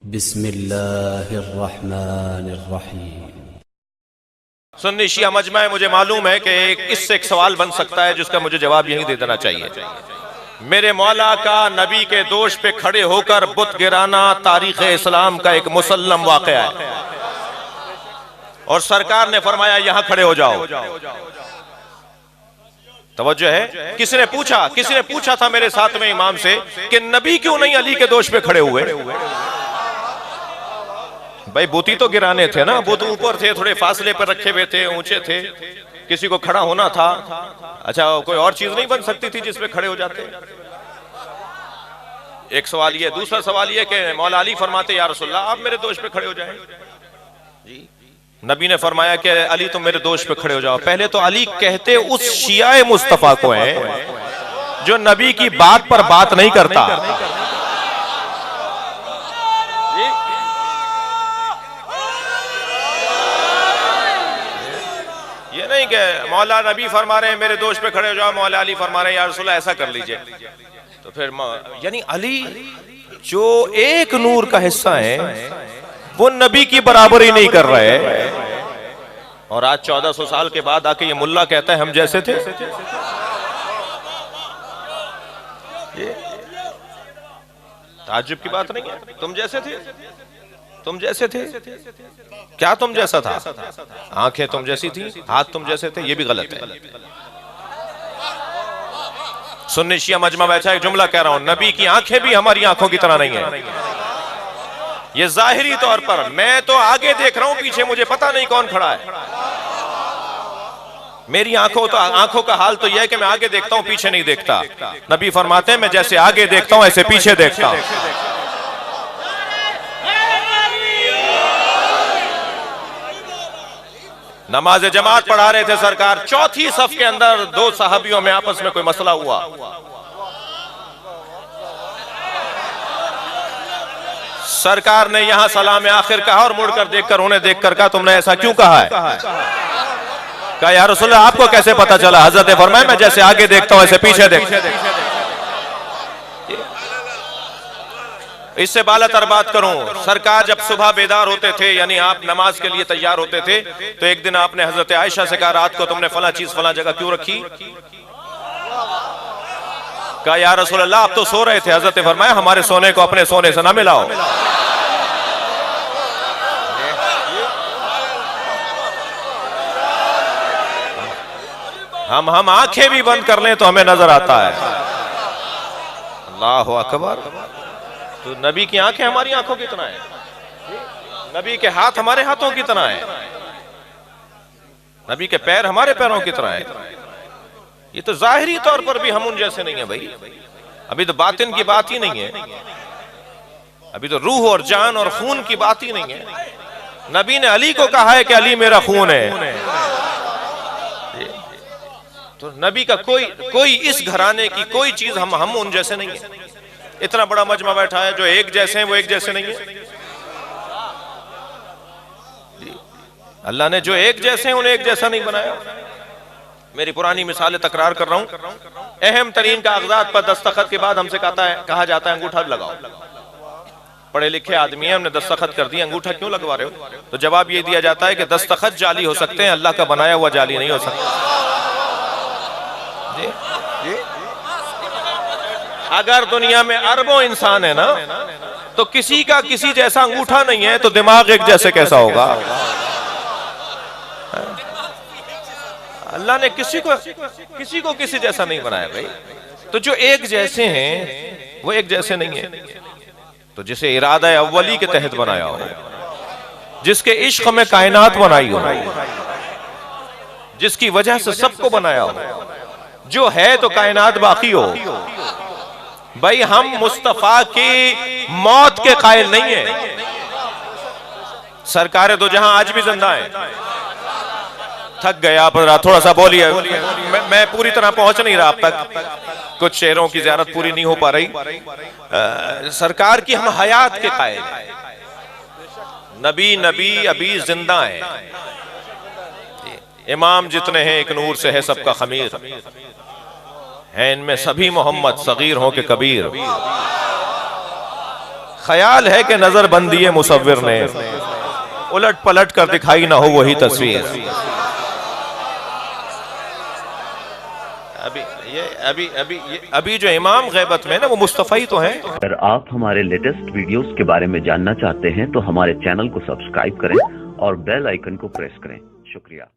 बिस्मिल्लाहिर्रहमानिर्रहीम। सुन्नी शिया मजमा है, मुझे मालूम है कि इससे एक सवाल बन सकता है जिसका मुझे जवाब यही दे देना चाहिए। मेरे मौला का नबी के दोष पे खड़े होकर बुत गिराना तारीख इस्लाम का एक मुसल्लम वाक़या है और सरकार ने फरमाया यहां खड़े हो जाओ। तवज्जो है, किसी ने पूछा था मेरे साथ में इमाम से कि नबी क्यों नहीं अली के दोष पे खड़े हुए। भाई बुत ही तो गिराने थे ना, बुत ऊपर थे, थोड़े फासले पर रखे हुए थे, ऊंचे थे, किसी को खड़ा होना था। अच्छा कोई और चीज नहीं बन सकती थी जिसपे खड़े हो जाते। एक सवाल ये, दूसरा सवाल ये कि मौला अली फरमाते या रसूलल्लाह आप मेरे दोष पे खड़े हो जाएं। जी नबी ने फरमाया कि अली तुम मेरे दोष पे खड़े हो जाओ। पहले तो अली कहते उस शिया मुस्तफा को है जो नबी की बात पर बात नहीं करता। ये नहीं कि मौला नबी फरमा रहे हैं मेरे दोष पे खड़े हो जाओ, मौला अली फरमा रहे हैं या रसूलल्लाह ऐसा कर लीजिए। तो फिर यानी अली जो एक नूर का हिस्सा है वो नबी की बराबरी नहीं कर रहे। और आज 1400 साल के बाद आके ये मुल्ला कहता है हम जैसे थे। ये ताज्जुब की बात नहीं है। तुम जैसे थे, तुम जैसे थे, क्या तुम जैसा था? आंखें तुम जैसी थी, हाथ तुम जैसे थे, ये भी गलत है। सुन्नी शिया मजमा बैठा एक जुमला कह रहा हूं, नबी की आंखें भी हमारी आंखों की तरह नहीं है। ये जाहिरी तौर पर मैं तो आगे देख रहा हूं, पीछे मुझे पता नहीं कौन खड़ा है। मेरी आंखों का हाल तो यह है कि मैं आगे देखता हूं, पीछे नहीं देखता। नबी फरमाते हैं मैं जैसे आगे देखता हूं ऐसे पीछे देखता हूं। नमाज जमात पढ़ा रहे थे सरकार, चौथी सफ के अंदर दो सहाबियों में आपस में कोई मसला हुआ। सरकार ने यहां सलाम आखिर कहा और मुड़कर देखकर उन्हें देखकर कहा तुमने ऐसा क्यों कहा है? कहा या रसूलल्लाह आपको कैसे पता चला? हजरत फरमाया मैं जैसे आगे देखता हूं ऐसे पीछे देखता हूं। इससे बालतर बात करूं, सरकार जब सुबह बेदार होते थे यानी आप नमाज के लिए तैयार होते थे तो एक दिन आपने हजरत आयशा से कहा रात को तुमने फला चीज फला जगह क्यों रखी? कहा या रसूलल्लाह आप तो सो रहे थे। हजरत फरमाया हमारे सोने को अपने सोने से ना मिलाओ। हम आंखें भी बंद कर लें तो हमें नजर आता है। अल्लाह अकबर। तो नबी की आंखें हमारी आंखों की तरह है, नबी के हाथ हमारे हाथों की तरह है, नबी के पैर हमारे पैरों की तरह है। ये तो जाहिरी तौर पर भी हम उन जैसे नहीं है भाई। अभी तो बातिन की बात ही नहीं है, अभी तो रूह और जान और खून की बात ही नहीं है। नबी ने अली को कहा है कि अली मेरा खून है। तो नबी का कोई इस घराने की कोई चीज हम उन जैसे नहीं है। इतना बड़ा मजमा बैठा है, जो एक जैसे हैं वो एक जैसे नहीं है। अल्लाह ने जो एक जैसे हैं उन्हें एक जैसा नहीं बनाया। मेरी पुरानी मिसालें तकरार कर रहा हूं। अहम तरीन कागजात पर दस्तखत के बाद हमसे कहा जाता है अंगूठा लगाओ। पढ़े लिखे आदमी है, हमने दस्तखत कर दिया, अंगूठा क्यों लगवा रहे हो? तो जवाब ये दिया जाता है कि दस्तखत जाली हो सकते हैं, अल्लाह का बनाया हुआ जाली नहीं हो सकता। जी? जी? अगर दुनिया में अरबों इंसान है ना तो किसी का किसी जैसा अंगूठा नहीं है तो दिमाग एक जैसे कैसा होगा? अल्लाह ने किसी को किसी जैसा नहीं बनाया भाई। तो जो एक जैसे हैं वो एक जैसे नहीं है। तो जिसे इरादा अव्वली के तहत बनाया हो, जिसके इश्क में कायनात बनाई हो, जिसकी वजह से सबको बनाया हो, जो है तो कायनात बाकी हो। भाई हम मुस्तफा की मौत के कायल नहीं है। सरकार दो जहां आज भी जिंदा है। थक गए आप, थोड़ा सा बोलिए। मैं पूरी तरह पहुंच नहीं रहा अब तक, कुछ शहरों की ज़ियारत पूरी नहीं हो पा रही। सरकार की हम हयात के कायल, नबी अभी जिंदा है। इमाम जितने हैं एक नूर से है सबका खमीर है, इनमें सभी मोहम्मद सगीर हो के कबीर। ख्याल है कि नजर बंदी है मुसव्विर ने, उलट पलट कर दिखाई ना हो वही तस्वीर। अभी जो इमाम गैबत में ना वो मुस्तफ़ा ही तो है। अगर आप हमारे लेटेस्ट वीडियोस के बारे में जानना चाहते हैं तो हमारे चैनल को सब्सक्राइब करें और बेल आइकन को प्रेस करें। शुक्रिया।